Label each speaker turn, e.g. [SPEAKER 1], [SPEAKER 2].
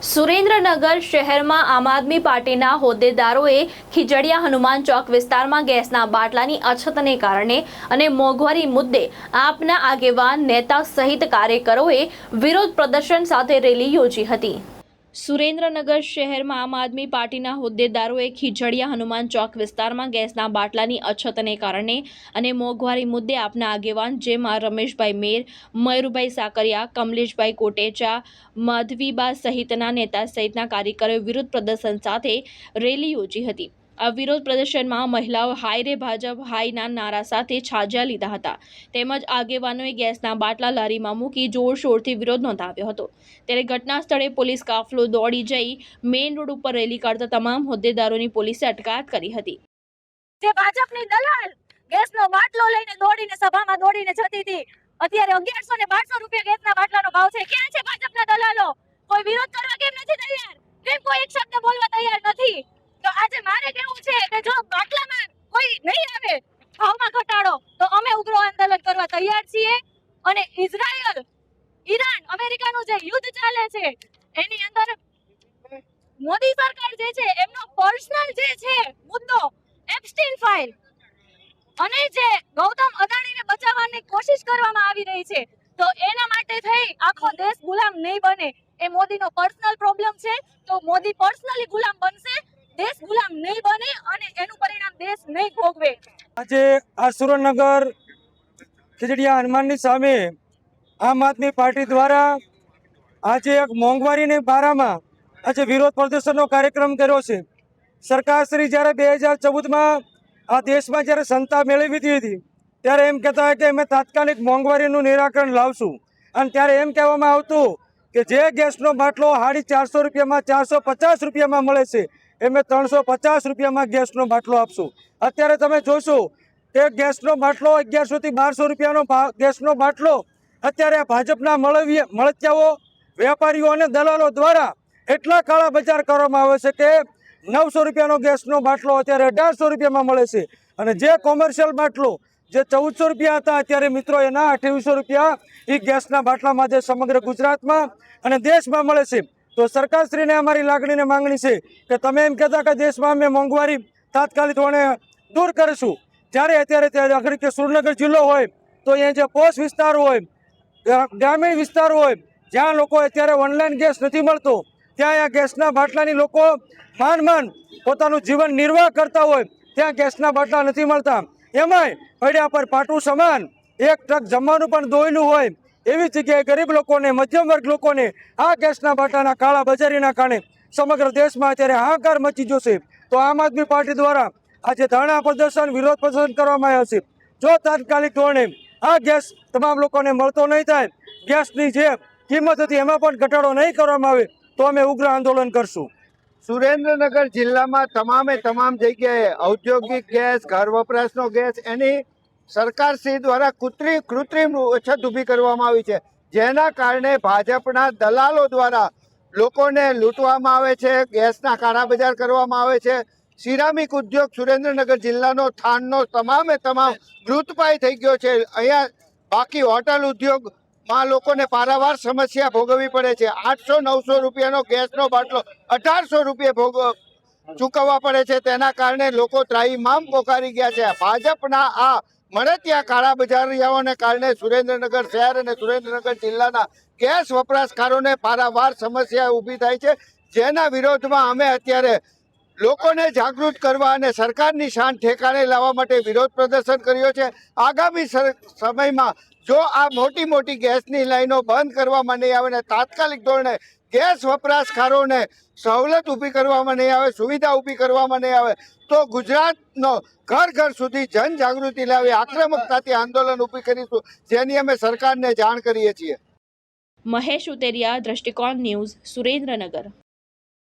[SPEAKER 1] સુરેન્દ્રનગર શહેરમાં આમ આદમી પાર્ટીના હોદ્દેદારોએ ખીજડીયા હનુમાન ચોક વિસ્તારમાં ગેસના બાટલાની અછતને કારણે અને મોંઘવારી મુદ્દે આપના આગેવાન નેતા સહિત કાર્યકરોએ વિરોધ પ્રદર્શન સાથે રેલી યોજી હતી। સુરેન્દ્રનગર શહેરમાં આમ આદમી પાર્ટીના હોદ્દેદારોએ ખીજડીયા હનુમાન ચોક વિસ્તારમાં ગેસના બાટલાની અછતને કારણે અને મોંઘવારી મુદ્દે આપના આગેવાન જેમાં રમેશભાઈ મેર, મયુરભાઈ સાકરિયા, કમલેશભાઈ કોટેચા, માધવીબા સહિતના નેતા સહિતના કાર્યકરોએ વિરોધ પ્રદર્શન સાથે રેલી યોજી હતી। આ વિરોધ પ્રદર્શનમાં મહિલાઓ હાય રે ભાજપ હાયના નારા સાથે છાજ્યા લીધા હતા તેમજ આગેવાનોએ ગેસના બાટલા લારીમાં મૂકી જોરશોરથી વિરોધ નોંધાવ્યો હતો। ત્યારે ઘટના સ્થળે પોલીસ કાફલો દોડી જઈ મેઇન રોડ ઉપર રેલી કાઢતા તમામ હોદ્દેદારોની પોલીસે અટકાયત કરી હતી।
[SPEAKER 2] જે ભાજપની દલાલ ગેસનો બાટલો લઈને દોડીને સભામાં દોડીને જતી હતી, અત્યારે 1100 ને 1200 રૂપિયા ગેસના બાટલાનો ભાવ છે। ક્યાં છે ભાજપના દલાલો? કોઈ વિરોધ કરવા કેમ નથી તૈયાર? કેમ કોઈ એક શબ્દ બોલવા તૈયાર નથી? તો આજે મારે કેવું છે કે જો બાટલામાં કોઈ નહીં આવે ભાવમાં ઘટાડો તો અમે ઉગ્ર આંદોલન કરવા તૈયાર છીએ। અને ઇઝરાયલ, ઈરાન, અમેરિકાનું જે યુદ્ધ ચાલે છે એની અંદર મોદી સરકાર જે છે એમનો પર્સનલ જે છે મુદ્દો એપ્સ્ટીન ફાઇલ અને જે ગૌતમ અદાણીને બચાવવાની કોશિશ કરવામાં આવી રહી છે, તો એના માટે થઈ આખો દેશ ગુલામ નહીં બને। એ મોદીનો પર્સનલ પ્રોબ્લેમ છે, તો મોદી પર્સનલી ગુલામ બનશે, દેશ ગુલામ નહીં બને અને એનું પરિણામ દેશ નહીં ભોગવે।
[SPEAKER 3] આજે આ સુરેન્દ્રનગર ખીજડીયા હનુમાનની સામે આમ આદમી પાર્ટી દ્વારા આજે એક મોંઘવારીની બારામાં આજે વિરોધ પ્રદર્શનનો કાર્યક્રમ કર્યો છે। સરકારશ્રી જ્યારે 2014માં આ દેશમાં જ્યારે સત્તા મેળવી હતી ત્યારે એમ કહેતા હોય કે અમે તાત્કાલિક મોંઘવારીનું નિરાકરણ લાવશું, અને ત્યારે એમ કહેવામાં આવતું કે જે ગેસનો બાટલો 450 રૂપિયામાં 450 રૂપિયામાં મળે છે અમે 350 રૂપિયામાં ગેસનો બાટલો આપશું। અત્યારે તમે જોશો કે ગેસનો બાટલો 1100 થી 1200 રૂપિયાનો ગેસનો બાટલો અત્યારે ભાજપના મળતિયાઓ, વેપારીઓ અને દલાલો દ્વારા એટલા કાળા બજાર કરવામાં આવે છે કે 900 રૂપિયાનો ગેસનો બાટલો અત્યારે 1800 રૂપિયામાં મળે છે, અને જે કોમર્શિયલ બાટલો જે 1400 રૂપિયા હતા અત્યારે મિત્રો એના 2800 રૂપિયા એ ગેસના બાટલામાં જે સમગ્ર ગુજરાતમાં અને દેશમાં મળે છે। તો સરકારશ્રીને અમારી લાગણીને માંગણી છે કે તમે એમ કહેતા કે દેશમાં અમે મોંઘવારી તાત્કાલિક ધોરણે દૂર કરીશું, જ્યારે અત્યારે અગર કે સુરેન્દ્રનગર જિલ્લો હોય તો અહીંયા જે પોશ વિસ્તાર હોય, ગ્રામીણ વિસ્તાર હોય, જ્યાં લોકો અત્યારે ઓનલાઈન ગેસ નથી મળતો, ત્યાં આ ગેસના બાટલાની લોકો માંડ પોતાનું જીવન નિર્વાહ કરતા હોય, ત્યાં ગેસના બાટલા નથી મળતા। એમાંય પૈડા પર પાટું સમાન એક ટ્રક જમવાનું પણ દોયેલું હોય એવી જગ્યાએ ગરીબ લોકોને, મધ્યમ વર્ગ લોકોને આ ગેસના બાટલાના કાળા બજારીના કારણે સમગ્ર દેશમાં અત્યારે હાહાકાર મચી જશે। તો આમ આદમી પાર્ટી દ્વારા આજે ધરણા પ્રદર્શન, વિરોધ પ્રદર્શન કરવામાં આવ્યા છે। જો તાત્કાલિક ધોરણે આ ગેસ તમામ લોકોને મળતો નહીં થાય, ગેસની જે કિંમત હતી એમાં પણ ઘટાડો નહીં કરવામાં આવે તો અમે ઉગ્ર આંદોલન કરશું।
[SPEAKER 4] સુરેન્દ્રનગર જિલ્લામાં તમામ જગ્યાએ ઔદ્યોગિક ગેસ, ઘર વપરાશનો ગેસ એની સરકારશ્રી દ્વારા કૃત્રિમ અછત ઊભી કરવામાં આવી છે, જેના કારણે ભાજપના દલાલો દ્વારા લોકોને લૂંટવામાં આવે છે, ગેસના કાળા બજાર કરવામાં આવે છે। સિરામિક ઉદ્યોગ સુરેન્દ્રનગર જિલ્લાનો થાનનો તમામ મૃતપાય થઈ ગયો છે। અહીંયા બાકી હોટલ ઉદ્યોગમાં લોકોને પારાવાર સમસ્યા ભોગવવી પડે છે। 800-900 રૂપિયાનો ગેસનો બાટલો 1800 રૂપિયા ચૂકવવા પડે છે, તેના કારણે લોકો ત્રાહિમામ પોકારી ગયા છે। ભાજપના આ મળતિયા કાળા બજારિયાઓને કારણે સુરેન્દ્રનગર શહેર અને સુરેન્દ્રનગર જિલ્લાના ગેસ વપરાશકારોને પારાવાર સમસ્યા ઊભી થાય છે, જેના વિરોધમાં અમે અત્યારે લોકોને જાગૃત કરવા અને સરકારની શાન ઠેકાણે લાવવા માટે વિરોધ પ્રદર્શન કર્યો છે। આગામી સમયમાં જો આ મોટી ગેસની લાઈનો બંધ કરવામાં નહીં આવે ને તાત્કાલિક ધોરણે ગેસ વપરાશકારોને સવલત ઊભી કરવામાં નહીં આવે, સુવિધા ઊભી કરવામાં નહીં આવે, તો ગુજરાતનો ઘર સુધી જનજાગૃતિ લાવી આક્રમકતાથી આંદોલન ઊભી કરીશું, જેની અમે સરકારને જાણ કરીએ છીએ।
[SPEAKER 1] મહેશ ઉતેરિયા, દ્રષ્ટિકોણ ન્યૂઝ, સુરેન્દ્રનગર।